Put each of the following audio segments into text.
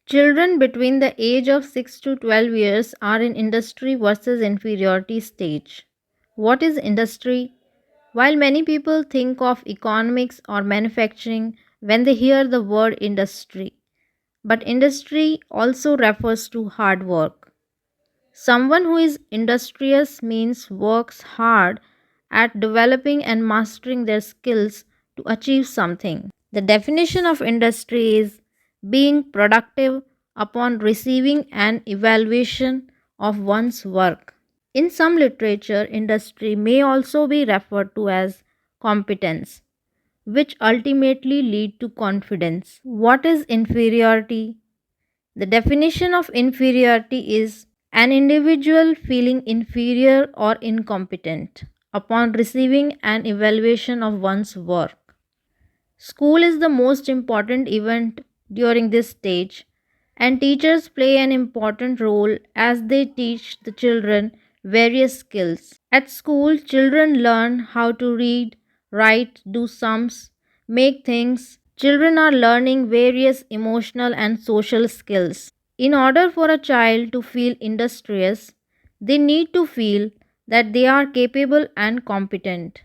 Children between the age of 6 to 12 years are in industry versus inferiority stage. What is industry? While many people think of economics or manufacturing when they hear the word industry, but industry also refers to hard work. Someone who is industrious means works hard at developing and mastering their skills to achieve something. The definition of industry is being productive upon receiving an evaluation of one's work. In some literature, industry may also be referred to as competence, which ultimately lead to confidence. What is inferiority? The definition of inferiority is an individual feeling inferior or incompetent upon receiving an evaluation of one's work. School is the most important event during this stage, and teachers play an important role as they teach the children various skills. At school, children learn how to read, write, do sums, make things. Children are learning various emotional and social skills. In order for a child to feel industrious, they need to feel that they are capable and competent,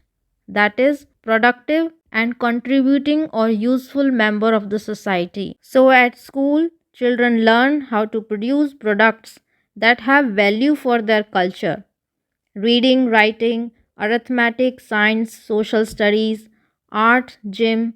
that is, productive and contributing or useful member of the society. So, at school, children learn how to produce products that have value for their culture. Reading, writing, arithmetic, science, social studies, art, gym,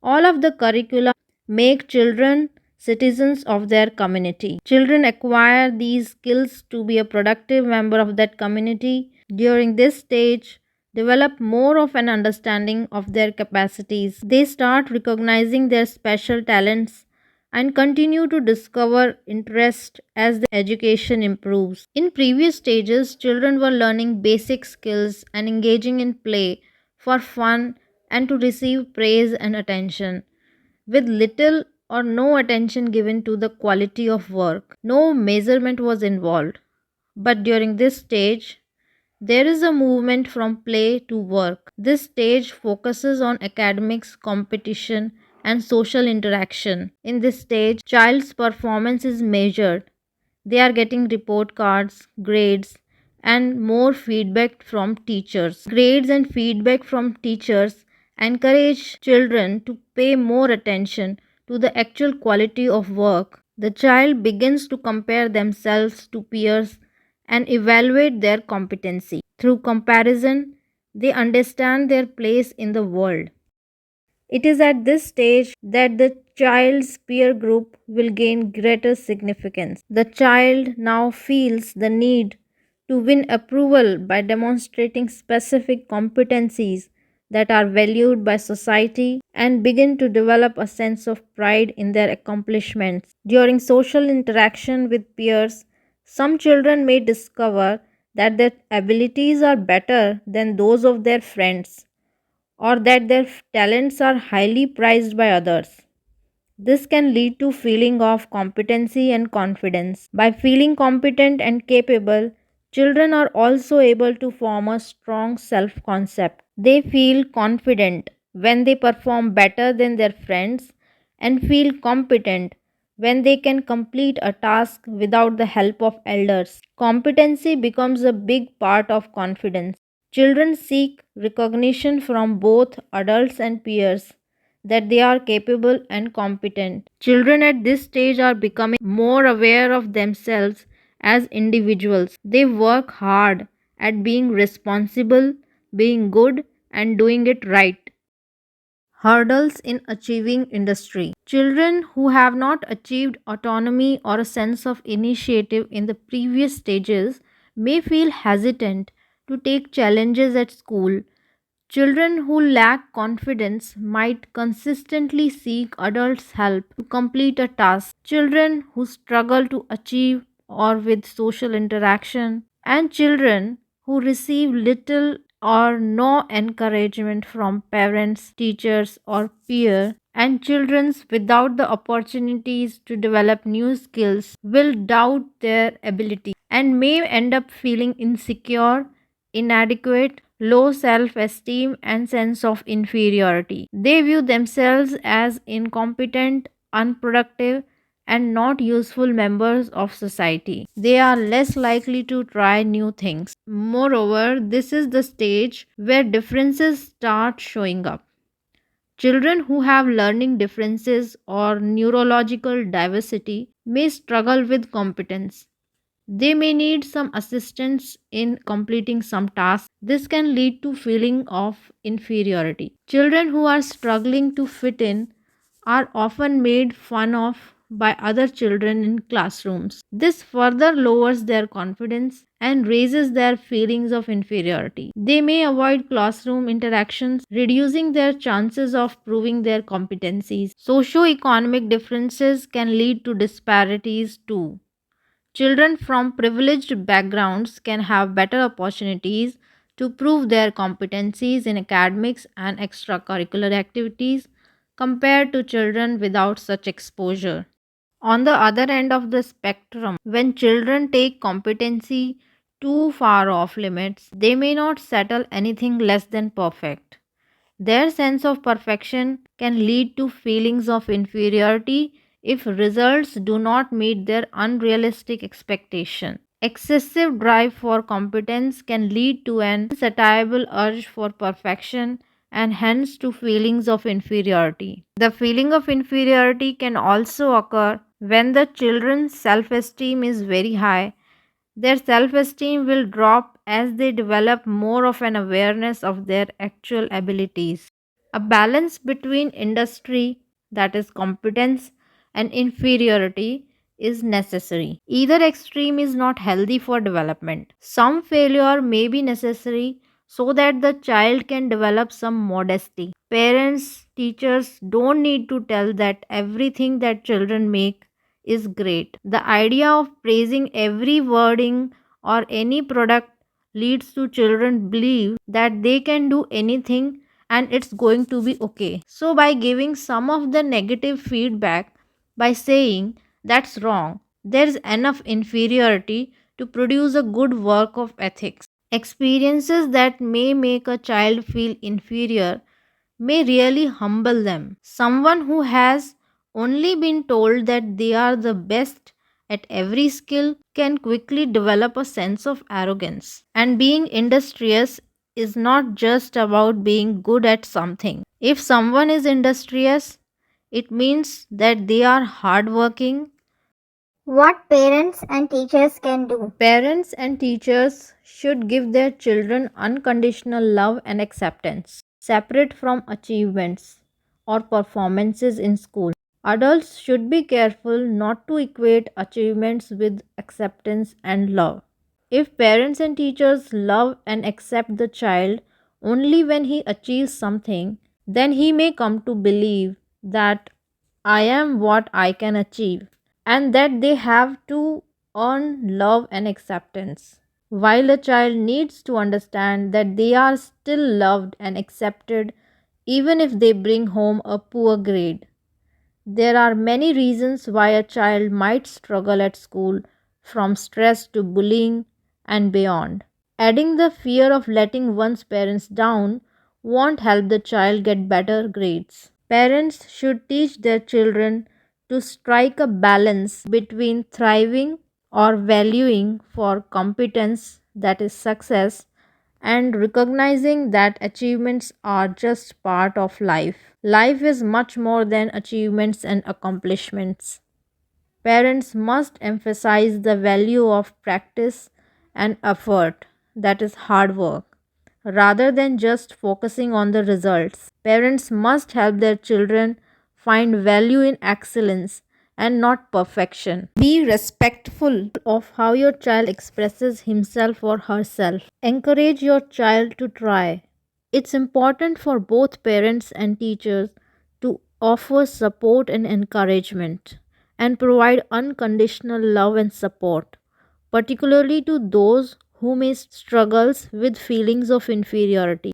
all of the curricula make children citizens of their community. Children acquire these skills to be a productive member of that community. During this stage, develop more of an understanding of their capacities. They start recognizing their special talents and continue to discover interest as the education improves. In previous stages, children were learning basic skills and engaging in play for fun and to receive praise and attention, with little or no attention given to the quality of work. No measurement was involved. But during this stage, there is a movement from play to work. This stage focuses on academics, competition, and social interaction. In this stage, child's performance is measured. They are getting report cards, grades, and more feedback from teachers. Grades and feedback from teachers encourage children to pay more attention to the actual quality of work. The child begins to compare themselves to peers and evaluate their competency. Through comparison, they understand their place in the world. It is at this stage that the child's peer group will gain greater significance. The child now feels the need to win approval by demonstrating specific competencies that are valued by society and begin to develop a sense of pride in their accomplishments. During social interaction with peers, some children may discover that their abilities are better than those of their friends or that their talents are highly prized by others. This can lead to feeling of competency and confidence. By feeling competent and capable, children are also able to form a strong self-concept. They feel confident when they perform better than their friends and feel competent when they can complete a task without the help of elders. Competency becomes a big part of confidence. Children seek recognition from both adults and peers that they are capable and competent. Children at this stage are becoming more aware of themselves as individuals. They work hard at being responsible, being good, and doing it right. Hurdles in achieving industry. Children who have not achieved autonomy or a sense of initiative in the previous stages may feel hesitant to take challenges at school. Children who lack confidence might consistently seek adults' help to complete a task. Children who struggle to achieve or with social interaction, and children who receive little or no encouragement from parents, teachers, or peer, and children without the opportunities to develop new skills will doubt their ability and may end up feeling insecure, inadequate, low self esteem, and sense of inferiority. They view themselves as incompetent, unproductive, and not useful members of society. They are less likely to try new things. Moreover, this is the stage where differences start showing up. Children who have learning differences or neurological diversity may struggle with competence. They may need some assistance in completing some tasks. This can lead to feeling of inferiority. Children who are struggling to fit in are often made fun of by other children in classrooms. This further lowers their confidence and raises their feelings of inferiority. They may avoid classroom interactions, reducing their chances of proving their competencies. Socio-economic differences can lead to disparities too. Children from privileged backgrounds can have better opportunities to prove their competencies in academics and extracurricular activities compared to children without such exposure. On the other end of the spectrum, when children take competency too far off limits, they may not settle anything less than perfect. Their sense of perfection can lead to feelings of inferiority if results do not meet their unrealistic expectation. Excessive drive for competence can lead to an insatiable urge for perfection and hence to feelings of inferiority. The feeling of inferiority can also occur when the children's self esteem is very high. Their self esteem will drop as they develop more of an awareness of their actual abilities. A balance between industry, that is, competence, and inferiority is necessary. Either extreme is not healthy for development. Some failure may be necessary so that the child can develop some modesty. Parents, teachers don't need to tell that everything that children make is great. The idea of praising every wording or any product leads to children believe that they can do anything and it's going to be okay. So by giving some of the negative feedback, by saying that's wrong, there is enough inferiority to produce a good work of ethics. Experiences that may make a child feel inferior may really humble them. Someone who has only been told that they are the best at every skill can quickly develop a sense of arrogance. And being industrious is not just about being good at something. If someone is industrious, it means that they are hardworking. What parents and teachers can do. Parents and teachers should give their children unconditional love and acceptance, separate from achievements or performances in school. Adults should be careful not to equate achievements with acceptance and love. If parents and teachers love and accept the child only when he achieves something, then he may come to believe that I am what I can achieve and that they have to earn love and acceptance. While a child needs to understand that they are still loved and accepted even if they bring home a poor grade. There are many reasons why a child might struggle at school, from stress to bullying and beyond. Adding the fear of letting one's parents down won't help the child get better grades. Parents should teach their children to strike a balance between thriving or valuing for competence, that is success, and recognizing that achievements are just part of life. Life is much more than achievements and accomplishments. Parents must emphasize the value of practice and effort, that is hard work, rather than just focusing on the results. Parents must help their children find value in excellence and not perfection. Be respectful of how your child expresses himself or herself. Encourage your child to try. It's important for both parents and teachers to offer support and encouragement and provide unconditional love and support, particularly to those who may struggles with feelings of inferiority.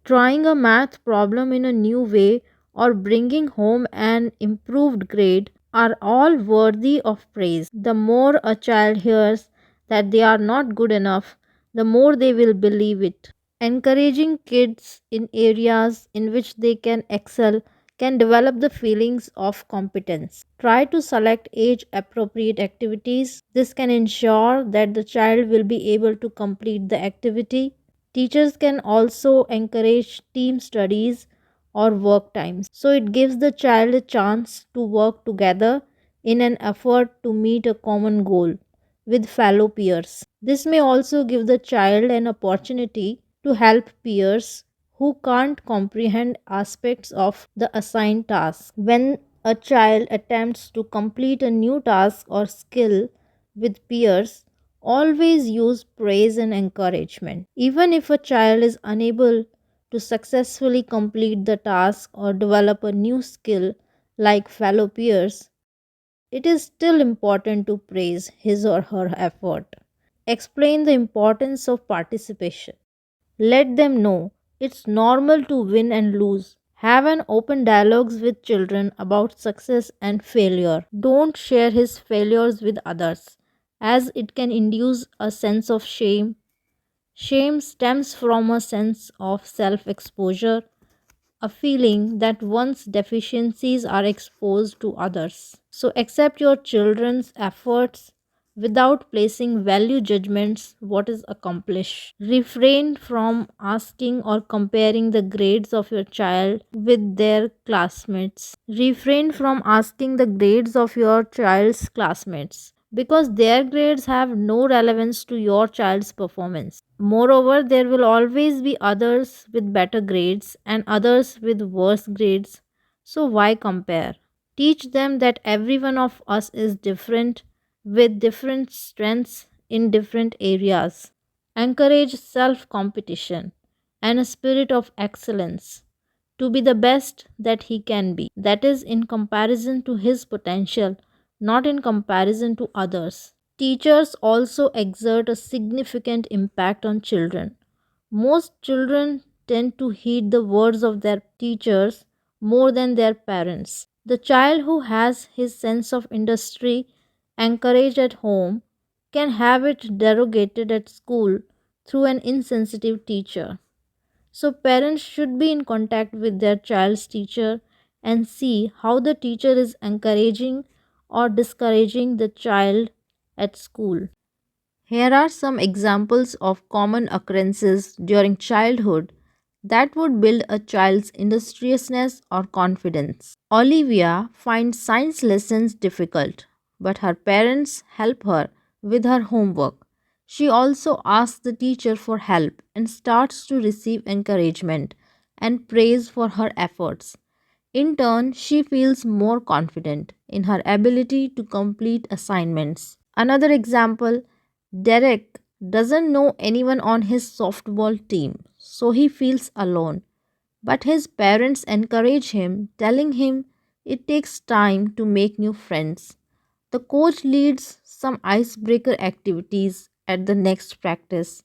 Trying a math problem in a new way or bringing home an improved grade are all worthy of praise. The more a child hears that they are not good enough, the more they will believe it. Encouraging kids in areas in which they can excel can develop the feelings of competence. Try to select age appropriate activities. This can ensure that the child will be able to complete the activity. Teachers can also encourage team studies or work times. So it gives the child a chance to work together in an effort to meet a common goal with fellow peers. This may also give the child an opportunity to help peers who can't comprehend aspects of the assigned task. When a child attempts to complete a new task or skill with peers, always use praise and encouragement. Even if a child is unable to successfully complete the task or develop a new skill like fellow peers, it is still important to praise his or her effort. Explain the importance of participation. Let them know it's normal to win and lose. Have an open dialogues with children about success and failure. Don't share his failures with others, as it can induce a sense of shame. Shame stems from a sense of self exposure, a feeling that one's deficiencies are exposed to others. So accept your children's efforts without placing value judgments what is accomplished. Refrain from asking or comparing the grades of your child with their classmates. Refrain from asking the grades of your child's classmates because their grades have no relevance to your child's performance. Moreover, there will always be others with better grades and others with worse grades, so why compare? Teach them that every one of us is different with different strengths in different areas. Encourage self competition and a spirit of excellence to be the best that he can be. That is in comparison to his potential, not in comparison to others. Teachers also exert a significant impact on children. Most children tend to heed the words of their teachers more than their parents. The child who has his sense of industry encouraged at home can have it derogated at school through an insensitive teacher. So, parents should be in contact with their child's teacher and see how the teacher is encouraging or discouraging the child at school. Here are some examples of common occurrences during childhood that would build a child's industriousness or confidence. Olivia finds science lessons difficult, but her parents help her with her homework. She also asks the teacher for help and starts to receive encouragement and praise for her efforts. In turn, she feels more confident in her ability to complete assignments. Another example, Derek doesn't know anyone on his softball team, so he feels alone. But his parents encourage him, telling him it takes time to make new friends. The coach leads some icebreaker activities at the next practice.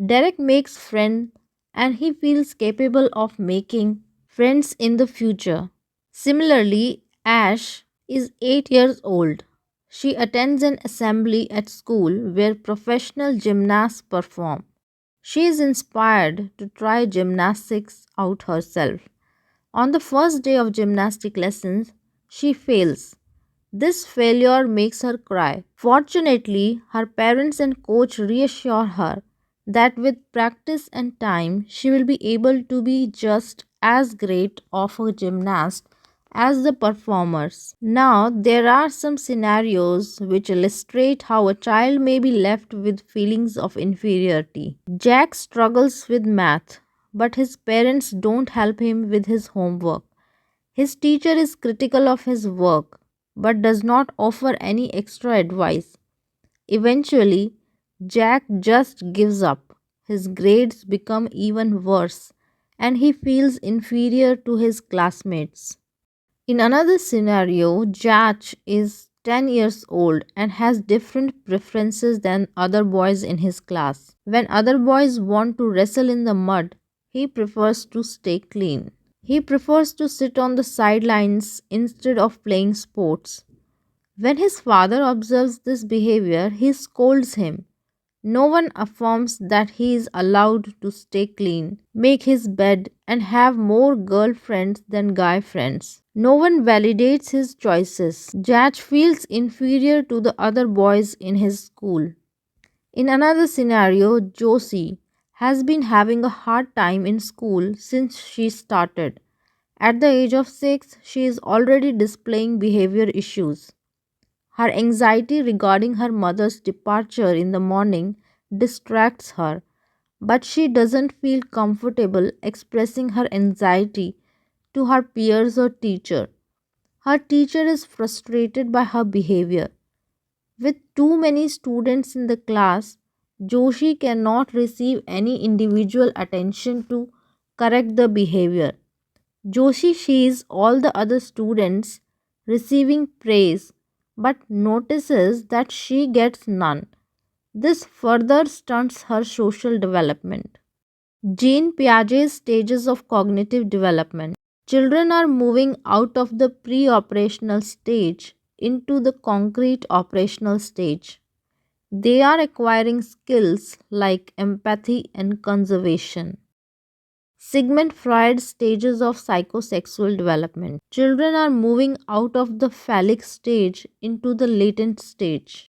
Derek makes friends and he feels capable of making friends in the future. Similarly, Ash is 8 years old. She attends an assembly at school where professional gymnasts perform. She is inspired to try gymnastics out herself. On the first day of gymnastic lessons, she fails. This failure makes her cry. Fortunately, her parents and coach reassure her that with practice and time, she will be able to be just as great of a gymnast as the performers. Now, there are some scenarios which illustrate how a child may be left with feelings of inferiority. Jack struggles with math, but his parents don't help him with his homework. His teacher is critical of his work but does not offer any extra advice. Eventually, Jack just gives up. His grades become even worse and he feels inferior to his classmates. In another scenario, Jack is 10 years old and has different preferences than other boys in his class. When other boys want to wrestle in the mud, he prefers to stay clean. He prefers to sit on the sidelines instead of playing sports. When his father observes this behavior, he scolds him. No one affirms that he is allowed to stay clean, make his bed, and have more girlfriends than guy friends. No one validates his choices. Judge feels inferior to the other boys in his school. In another scenario, Josie has been having a hard time in school since she started. At the age of 6, she is already displaying behavior issues. Her anxiety regarding her mother's departure in the morning distracts her, but she doesn't feel comfortable expressing her anxiety to her peers or teacher. Her teacher is frustrated by her behavior. With too many students in the class, Joshi cannot receive any individual attention to correct the behavior. Joshi sees all the other students receiving praise but notices that she gets none. This further stunts her social development. Jean Piaget's stages of cognitive development. Children are moving out of the pre operational stage into the concrete operational stage. They are acquiring skills like empathy and conservation. Sigmund Freud's stages of psychosexual development. Children are moving out of the phallic stage into the latent stage.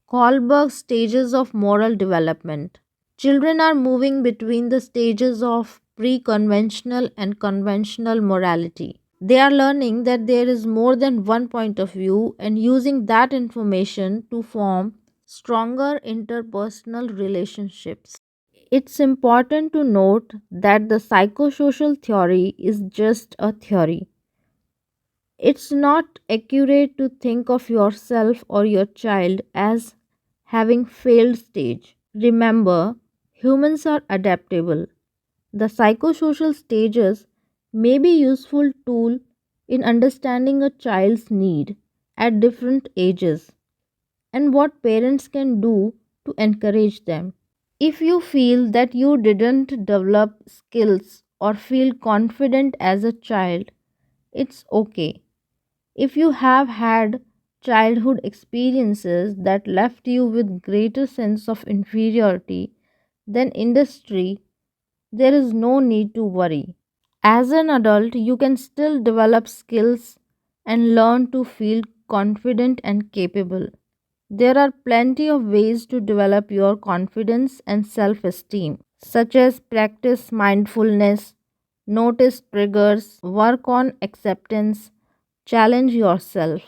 Kohlberg's stages of moral development. Children are moving between the stages of pre conventional and conventional morality. They are learning that there is more than one point of view and using that information to form stronger interpersonal relationships. It's important to note that the psychosocial theory is just a theory. It's not accurate to think of yourself or your child as having failed stage. Remember, humans are adaptable. The psychosocial stages may be useful tool in understanding a child's need at different ages and what parents can do to encourage them. If you feel that you didn't develop skills or feel confident as a child, it's okay. If you have had childhood experiences that left you with greater sense of inferiority than industry, there is no need to worry. As an adult, you can still develop skills and learn to feel confident and capable. There are plenty of ways to develop your confidence and self esteem, such as practice mindfulness, notice triggers, work on acceptance, challenge yourself.